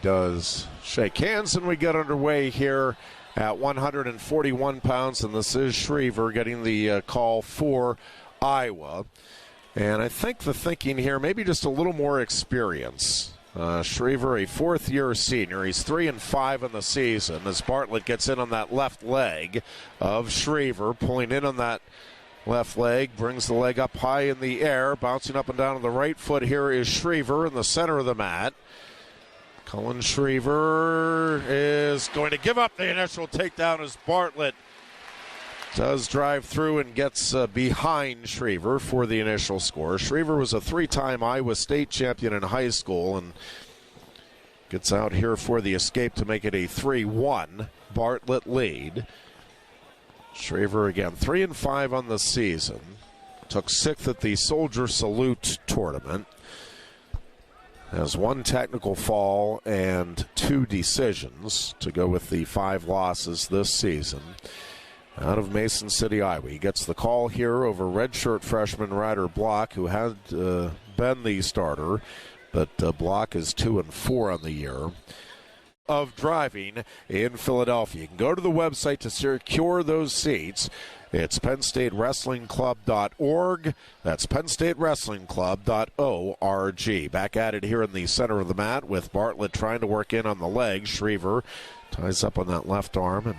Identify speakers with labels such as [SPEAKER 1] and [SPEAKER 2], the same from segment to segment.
[SPEAKER 1] does shake hands, and we get underway here at 141 pounds, and this is Schriever getting the call for Iowa. And I think the thinking here, maybe just a little more experience. Schriever, a fourth-year senior. He's 3-5 in the season as Bartlett gets in on that left leg of Schriever, pulling in on that left leg, brings the leg up high in the air, bouncing up and down on the right foot. Here is Schriever in the center of the mat. Cullan Schriever is going to give up the initial takedown as Bartlett does drive through and gets behind Schriever for the initial score. Schriever was a three-time Iowa State champion in high school and gets out here for the escape to make it a 3-1 Bartlett lead. Schriever again 3-5 on the season. Took sixth at the Soldier Salute tournament. Has one technical fall and 2 decisions to go with the 5 losses this season. Out of Mason City, Iowa. He gets the call here over redshirt freshman Ryder Block, who had been the starter, but Block is 2-4 on the year of driving in Philadelphia. You can go to the website to secure those seats. It's PennStateWrestlingClub.org. That's PennStateWrestlingClub.org. Back at it here in the center of the mat with Bartlett trying to work in on the leg. Schriever ties up on that left arm and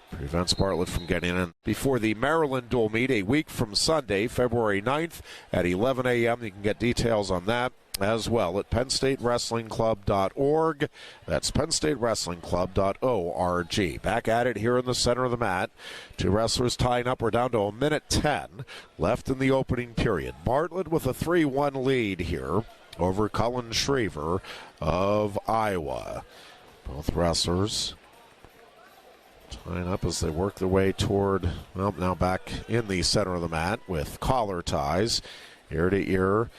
[SPEAKER 1] prevents Bartlett from getting in before the Maryland dual meet a week from Sunday, February 9th at 11 a.m. You can get details on that as well at PennStateWrestlingClub.org. That's PennStateWrestlingClub.org. Back at it here in the center of the mat. 2 wrestlers tying up. We're down to a minute 10 left in the opening period. Bartlett with a 3-1 lead here over Cullan Schriever of Iowa. Both wrestlers tying up as they work their way toward, well, now back in the center of the mat with collar ties, ear to ear.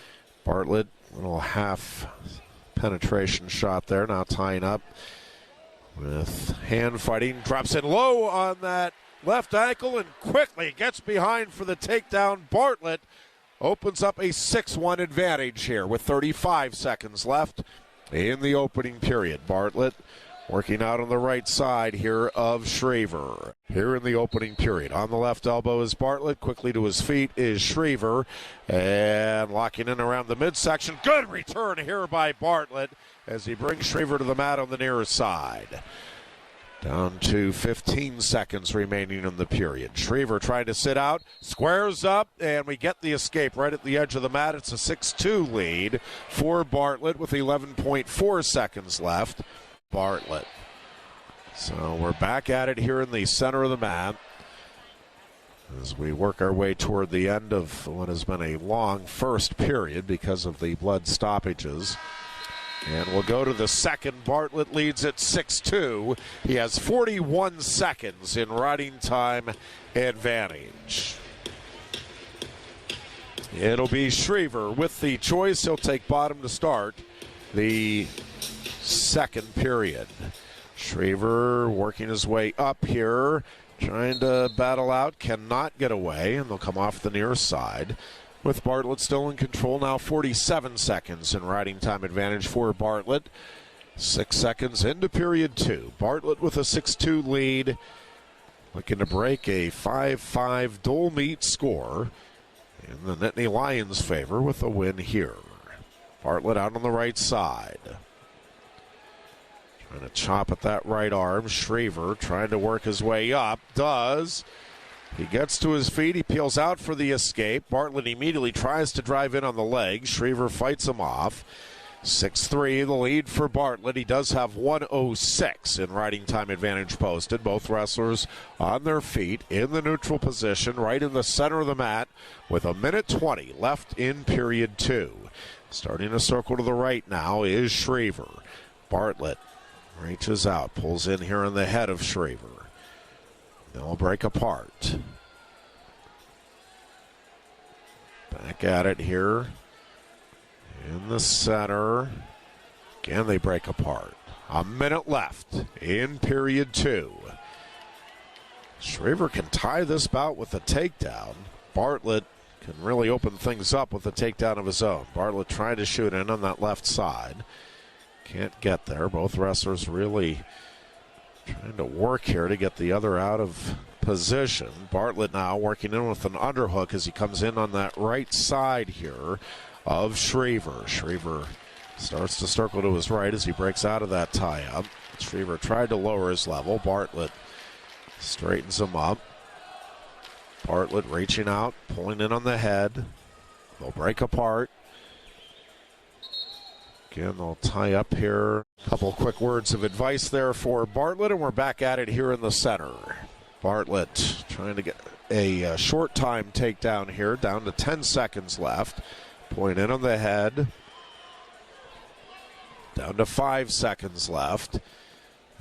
[SPEAKER 1] Bartlett, little half penetration shot there, now tying up with hand fighting. Drops in low on that left ankle and quickly gets behind for the takedown. Bartlett opens up a 6-1 advantage here with 35 seconds left in the opening period. Bartlett working out on the right side here of Schriever. Here in the opening period. On the left elbow is Bartlett. Quickly to his feet is Schriever. And locking in around the midsection. Good return here by Bartlett as he brings Schriever to the mat on the near side. Down to 15 seconds remaining in the period. Schriever trying to sit out. Squares up, and we get the escape right at the edge of the mat. It's a 6-2 lead for Bartlett with 11.4 seconds left. Bartlett. So we're back at it here in the center of the mat as we work our way toward the end of what has been a long first period because of the blood stoppages. And we'll go to the second. Bartlett leads at 6-2. He has 41 seconds in riding time advantage. It'll be Schriever with the choice. He'll take bottom to start the second period. Schriever working his way up here, trying to battle out, cannot get away, and they'll come off the near side. With Bartlett still in control now, 47 seconds in riding time advantage for Bartlett. 6 seconds into period 2. Bartlett with a 6-2 lead, looking to break a 5-5 dual meet score in the Nittany Lions' favor with a win here. Bartlett out on the right side. Trying to chop at that right arm. Schriever trying to work his way up. Does. He gets to his feet. He peels out for the escape. Bartlett immediately tries to drive in on the leg. Schriever fights him off. 6-3, the lead for Bartlett. He does have 1:06 in riding time advantage posted. Both wrestlers on their feet in the neutral position, right in the center of the mat, with a minute 20 left in period 2. Starting to circle to the right now is Schriever. Bartlett reaches out, pulls in here on the head of Schriever. They'll break apart. Back at it here in the center. Again, they break apart. A minute left in period 2. Schriever can tie this bout with a takedown. Bartlett can really open things up with a takedown of his own. Bartlett trying to shoot in on that left side. Can't get there. Both wrestlers really trying to work here to get the other out of position. Bartlett now working in with an underhook as he comes in on that right side here of Schriever. Schriever starts to circle to his right as he breaks out of that tie-up. Schriever tried to lower his level. Bartlett straightens him up. Bartlett reaching out, pulling in on the head. They'll break apart. Again, they'll tie up here. A couple quick words of advice there for Bartlett, and we're back at it here in the center. Bartlett trying to get a short time takedown here, down to 10 seconds left. Point in on the head. Down to 5 seconds left.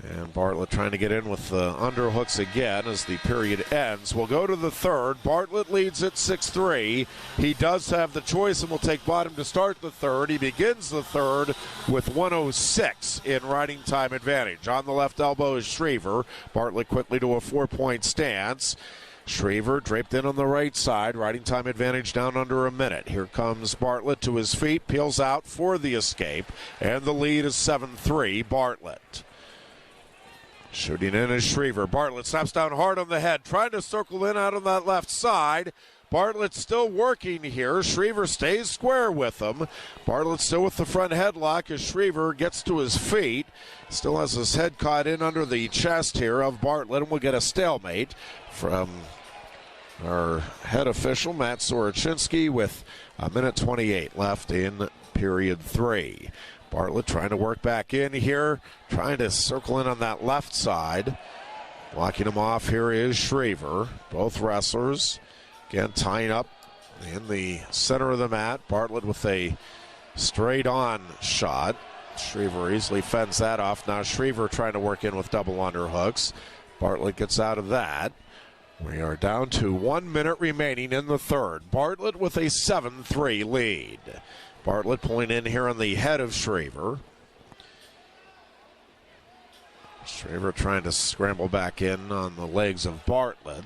[SPEAKER 1] And Bartlett trying to get in with the underhooks again as the period ends. We'll go to the third. Bartlett leads at 6-3. He does have the choice and will take bottom to start the third. He begins the third with 1:06 in riding time advantage. On the left elbow is Schriever. Bartlett quickly to a 4-point stance. Schriever draped in on the right side. Riding time advantage down under a minute. Here comes Bartlett to his feet. Peels out for the escape. And the lead is 7-3 Bartlett. Shooting in is Schriever. Bartlett snaps down hard on the head, trying to circle in out on that left side. Bartlett still working here. Schriever stays square with him. Bartlett still with the front headlock as Schriever gets to his feet. Still has his head caught in under the chest here of Bartlett, and we'll get a stalemate from our head official, Matt Sorochinsky, with 1:28 left in period 3. Bartlett trying to work back in here, trying to circle in on that left side. Blocking him off here is Schriever. Both wrestlers, again, tying up in the center of the mat. Bartlett with a straight-on shot. Schriever easily fends that off. Now Schriever trying to work in with double underhooks. Bartlett gets out of that. We are down to 1 minute remaining in the third. Bartlett with a 7-3 lead. Bartlett pulling in here on the head of Schriever. Schriever trying to scramble back in on the legs of Bartlett.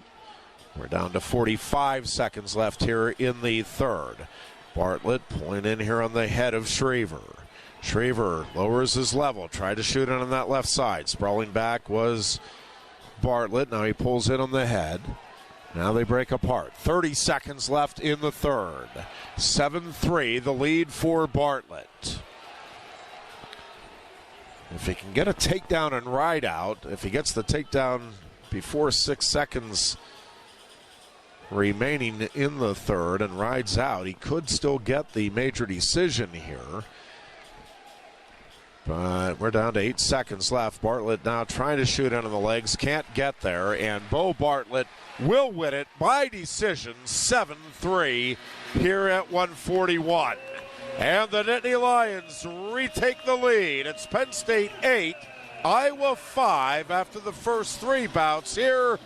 [SPEAKER 1] We're down to 45 seconds left here in the third. Bartlett pulling in here on the head of Schriever. Schriever lowers his level, tried to shoot it on that left side. Sprawling back was Bartlett. Now he pulls in on the head. Now they break apart. 30 seconds left in the third. 7-3, the lead for Bartlett. If he can get a takedown and ride out, if he gets the takedown before 6 seconds remaining in the third and rides out, he could still get the major decision here. But we're down to 8 seconds left. Bartlett now trying to shoot into the legs. Can't get there. And Beau Bartlett will win it by decision 7-3 here at 141. And the Nittany Lions retake the lead. It's Penn State 8, Iowa 5 after the first 3 bouts here